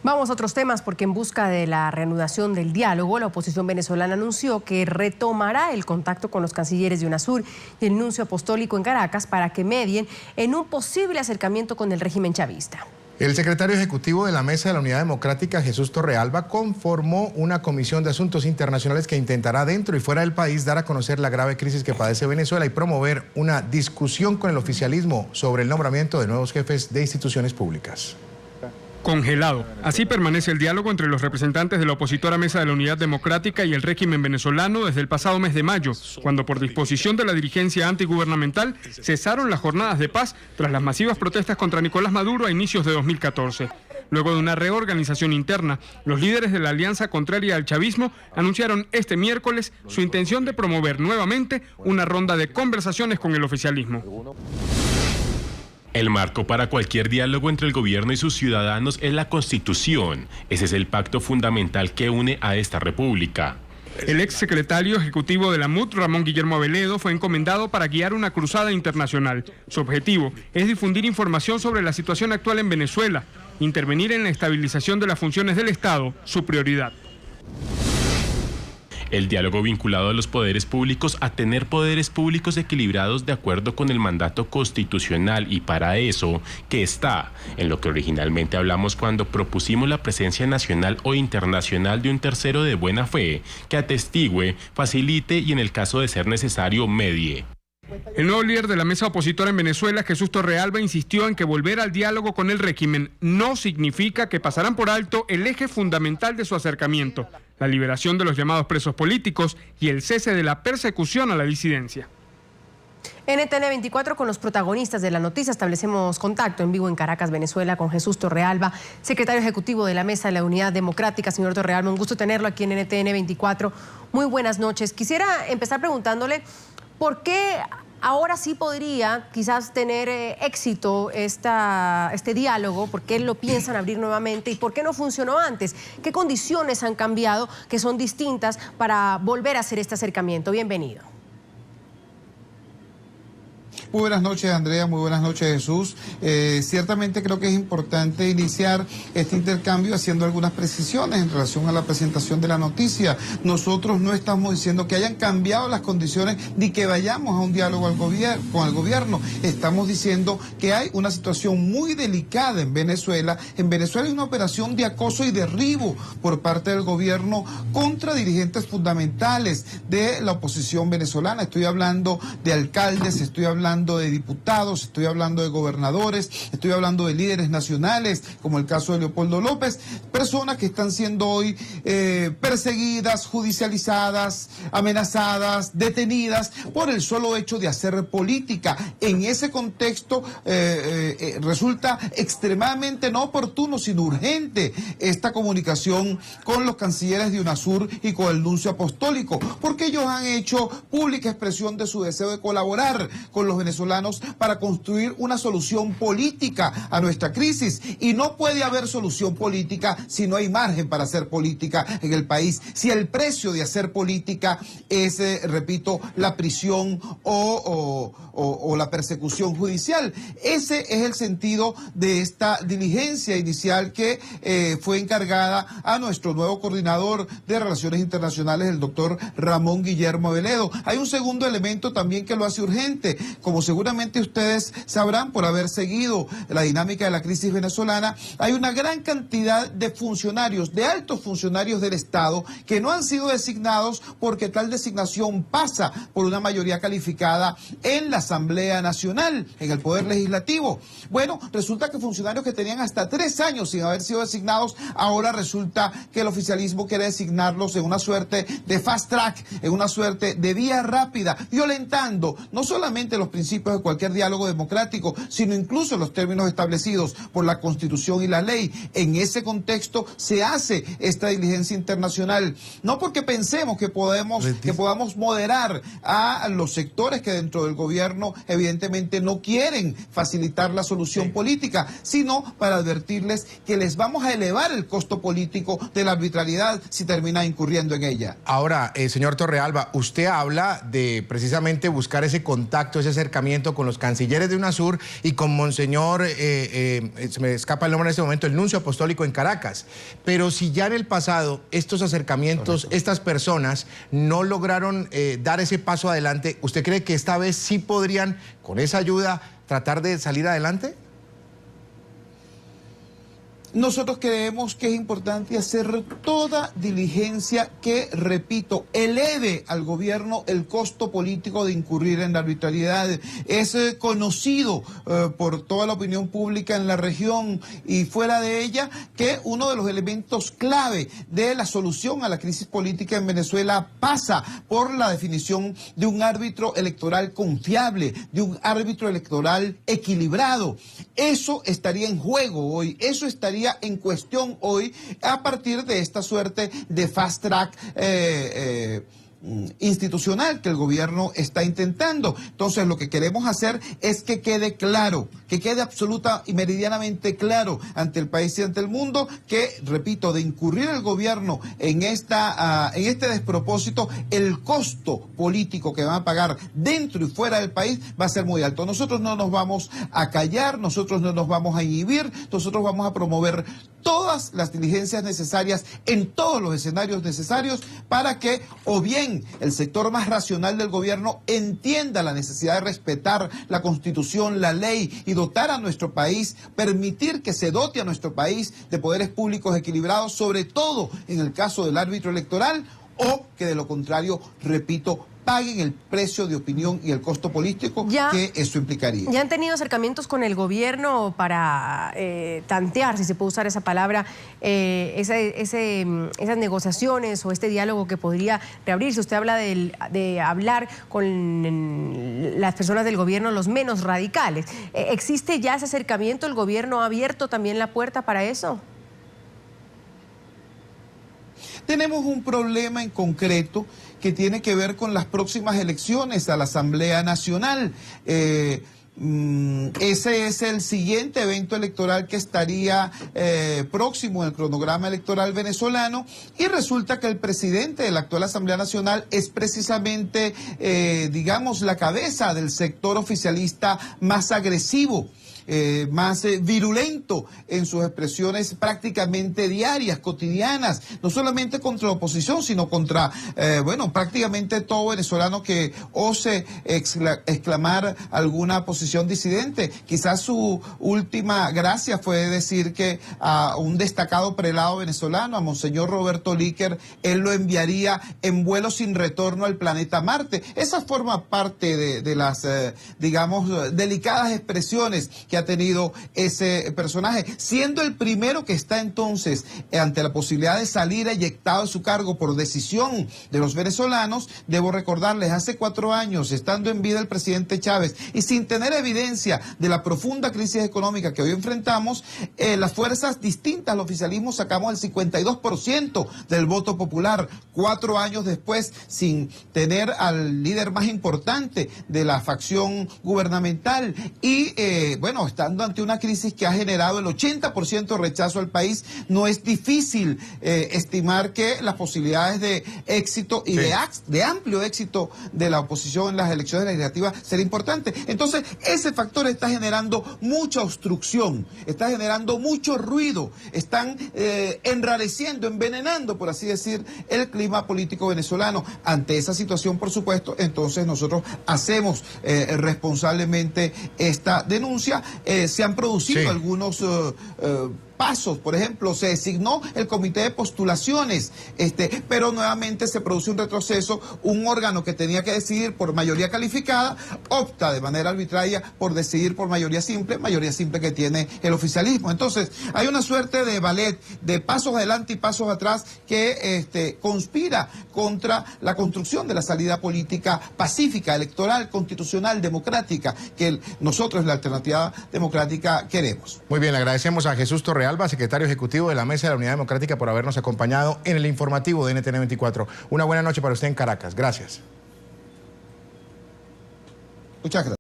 Vamos a otros temas porque en busca de la reanudación del diálogo, la oposición venezolana anunció que retomará el contacto con los cancilleres de UNASUR y el nuncio apostólico en Caracas para que medien en un posible acercamiento con el régimen chavista. El secretario ejecutivo de la Mesa de la Unidad Democrática, Jesús Torrealba, conformó una comisión de asuntos internacionales que intentará dentro y fuera del país dar a conocer la grave crisis que padece Venezuela y promover una discusión con el oficialismo sobre el nombramiento de nuevos jefes de instituciones públicas. Congelado. Así permanece el diálogo entre los representantes de la opositora Mesa de la Unidad Democrática y el régimen venezolano desde el pasado mes de mayo, cuando por disposición de la dirigencia antigubernamental cesaron las jornadas de paz tras las masivas protestas contra Nicolás Maduro a inicios de 2014. Luego de una reorganización interna, los líderes de la alianza contraria al chavismo anunciaron este miércoles su intención de promover nuevamente una ronda de conversaciones con el oficialismo. El marco para cualquier diálogo entre el gobierno y sus ciudadanos es la Constitución. Ese es el pacto fundamental que une a esta república. El exsecretario ejecutivo de la MUD, Ramón Guillermo Aveledo, fue encomendado para guiar una cruzada internacional. Su objetivo es difundir información sobre la situación actual en Venezuela, intervenir en la estabilización de las funciones del Estado, su prioridad. El diálogo vinculado a los poderes públicos a tener poderes públicos equilibrados de acuerdo con el mandato constitucional, y para eso, que está en lo que originalmente hablamos cuando propusimos la presencia nacional o internacional de un tercero de buena fe que atestigüe, facilite y en el caso de ser necesario medie. El nuevo líder de la mesa opositora en Venezuela, Jesús Torrealba, insistió en que volver al diálogo con el régimen no significa que pasarán por alto el eje fundamental de su acercamiento, la liberación de los llamados presos políticos y el cese de la persecución a la disidencia. NTN 24 con los protagonistas de la noticia. Establecemos contacto en vivo en Caracas, Venezuela, con Jesús Torrealba, secretario ejecutivo de la Mesa de la Unidad Democrática. Señor Torrealba, un gusto tenerlo aquí en NTN 24. Muy buenas noches. Quisiera empezar preguntándole por qué ahora sí podría quizás tener éxito este diálogo, por qué lo piensan abrir nuevamente y por qué no funcionó antes. ¿Qué condiciones han cambiado que son distintas para volver a hacer este acercamiento? Bienvenido. Muy buenas noches, Andrea, muy buenas noches, Jesús. Ciertamente creo que es importante iniciar este intercambio haciendo algunas precisiones en relación a la presentación de la noticia. Nosotros no estamos diciendo que hayan cambiado las condiciones ni que vayamos a un diálogo con el gobierno. Estamos diciendo que hay una situación muy delicada en Venezuela. En Venezuela hay una operación de acoso y derribo por parte del gobierno contra dirigentes fundamentales de la oposición venezolana. Estoy hablando de alcaldes, estoy hablando de diputados, estoy hablando de gobernadores, estoy hablando de líderes nacionales, como el caso de Leopoldo López, personas que están siendo hoy perseguidas, judicializadas, amenazadas, detenidas por el solo hecho de hacer política. En ese contexto resulta extremadamente no oportuno, sino urgente esta comunicación con los cancilleres de UNASUR y con el nuncio apostólico, porque ellos han hecho pública expresión de su deseo de colaborar con los venezolanos para construir una solución política a nuestra crisis. Y no puede haber solución política si no hay margen para hacer política en el país. Si el precio de hacer política es, repito, la prisión o la persecución judicial. Ese es el sentido de esta diligencia inicial que fue encargada a nuestro nuevo coordinador de Relaciones Internacionales, el doctor Ramón Guillermo Aveledo. Hay un segundo elemento también que lo hace urgente. Como seguramente ustedes sabrán por haber seguido la dinámica de la crisis venezolana, hay una gran cantidad de funcionarios, de altos funcionarios del Estado, que no han sido designados porque tal designación pasa por una mayoría calificada en la Asamblea Nacional, en el Poder Legislativo. Bueno, resulta que funcionarios que tenían hasta 3 años sin haber sido designados, ahora resulta que el oficialismo quiere designarlos en una suerte de fast track, en una suerte de vía rápida, violentando no solamente los principios de cualquier diálogo democrático, sino incluso los términos establecidos por la Constitución y la ley. En ese contexto se hace esta diligencia internacional, no porque pensemos que podamos moderar a los sectores que dentro del gobierno evidentemente no quieren facilitar la solución política, sino para advertirles que les vamos a elevar el costo político de la arbitrariedad si termina incurriendo en ella. Ahora, señor Torrealba, usted habla de precisamente buscar ese contacto, ese acercamiento acercamiento con los cancilleres de UNASUR y con Monseñor, se me escapa el nombre en este momento, el nuncio apostólico en Caracas. Pero si ya en el pasado estos acercamientos, correcto, estas personas no lograron dar ese paso adelante, ¿usted cree que esta vez sí podrían, con esa ayuda, tratar de salir adelante? Nosotros creemos que es importante hacer toda diligencia que, repito, eleve al gobierno el costo político de incurrir en la arbitrariedad. Es conocido por toda la opinión pública en la región y fuera de ella que uno de los elementos clave de la solución a la crisis política en Venezuela pasa por la definición de un árbitro electoral confiable, de un árbitro electoral equilibrado. Eso estaría en juego hoy, eso estaría en cuestión hoy a partir de esta suerte de fast track institucional que el gobierno está intentando. Entonces lo que queremos hacer es que quede claro, que quede absoluta y meridianamente claro ante el país y ante el mundo que, repito, de incurrir el gobierno en este despropósito, el costo político que van a pagar dentro y fuera del país va a ser muy alto. Nosotros no nos vamos a callar, nosotros no nos vamos a inhibir, nosotros vamos a promover todas las diligencias necesarias en todos los escenarios necesarios para que o bien el sector más racional del gobierno entienda la necesidad de respetar la Constitución, la ley y dotar a nuestro país, permitir que se dote a nuestro país de poderes públicos equilibrados, sobre todo en el caso del árbitro electoral, o que de lo contrario, repito, paguen el precio de opinión y el costo político que eso implicaría. ¿Ya han tenido acercamientos con el gobierno para tantear, si se puede usar esa palabra, esas negociaciones o este diálogo que podría reabrirse? Usted habla de hablar con las personas del gobierno, los menos radicales. ¿Existe ya ese acercamiento? ¿El gobierno ha abierto también la puerta para eso? Tenemos un problema en concreto que tiene que ver con las próximas elecciones a la Asamblea Nacional. Ese es el siguiente evento electoral que estaría próximo en el cronograma electoral venezolano, y resulta que el presidente de la actual Asamblea Nacional es precisamente, digamos, la cabeza del sector oficialista más agresivo. Más virulento en sus expresiones prácticamente diarias, cotidianas, no solamente contra la oposición, sino contra, prácticamente todo venezolano que ose exclamar alguna posición disidente. Quizás su última gracia fue decir que a un destacado prelado venezolano, a Monseñor Roberto Líquer, él lo enviaría en vuelo sin retorno al planeta Marte. Esa forma parte de las, delicadas expresiones que ha tenido ese personaje, siendo el primero que está entonces ante la posibilidad de salir eyectado de su cargo por decisión de los venezolanos. Debo recordarles, hace 4 años, estando en vida el presidente Chávez y sin tener evidencia de la profunda crisis económica que hoy enfrentamos, las fuerzas distintas al oficialismo sacamos el 52% del voto popular. 4 años después, sin tener al líder más importante de la facción gubernamental y, estando ante una crisis que ha generado el 80% de rechazo al país, no es difícil estimar que las posibilidades de éxito y de amplio éxito de la oposición en las elecciones legislativas será importante. Entonces, ese factor está generando mucha obstrucción, está generando mucho ruido, están enrareciendo, envenenando, por así decir, el clima político venezolano. Ante esa situación, por supuesto, entonces nosotros hacemos responsablemente esta denuncia. Se han producido algunos pasos. Por ejemplo, se designó el comité de postulaciones, pero nuevamente se produce un retroceso. Un órgano que tenía que decidir por mayoría calificada opta de manera arbitraria por decidir por mayoría simple que tiene el oficialismo. Entonces, hay una suerte de ballet, de pasos adelante y pasos atrás que conspira contra la construcción de la salida política pacífica, electoral, constitucional, democrática, que nosotros, la Alternativa Democrática, queremos. Muy bien, le agradecemos a Jesús Torrealba, secretario ejecutivo de la Mesa de la Unidad Democrática, por habernos acompañado en el informativo de NTN 24. Una buena noche para usted en Caracas. Gracias. Muchas gracias.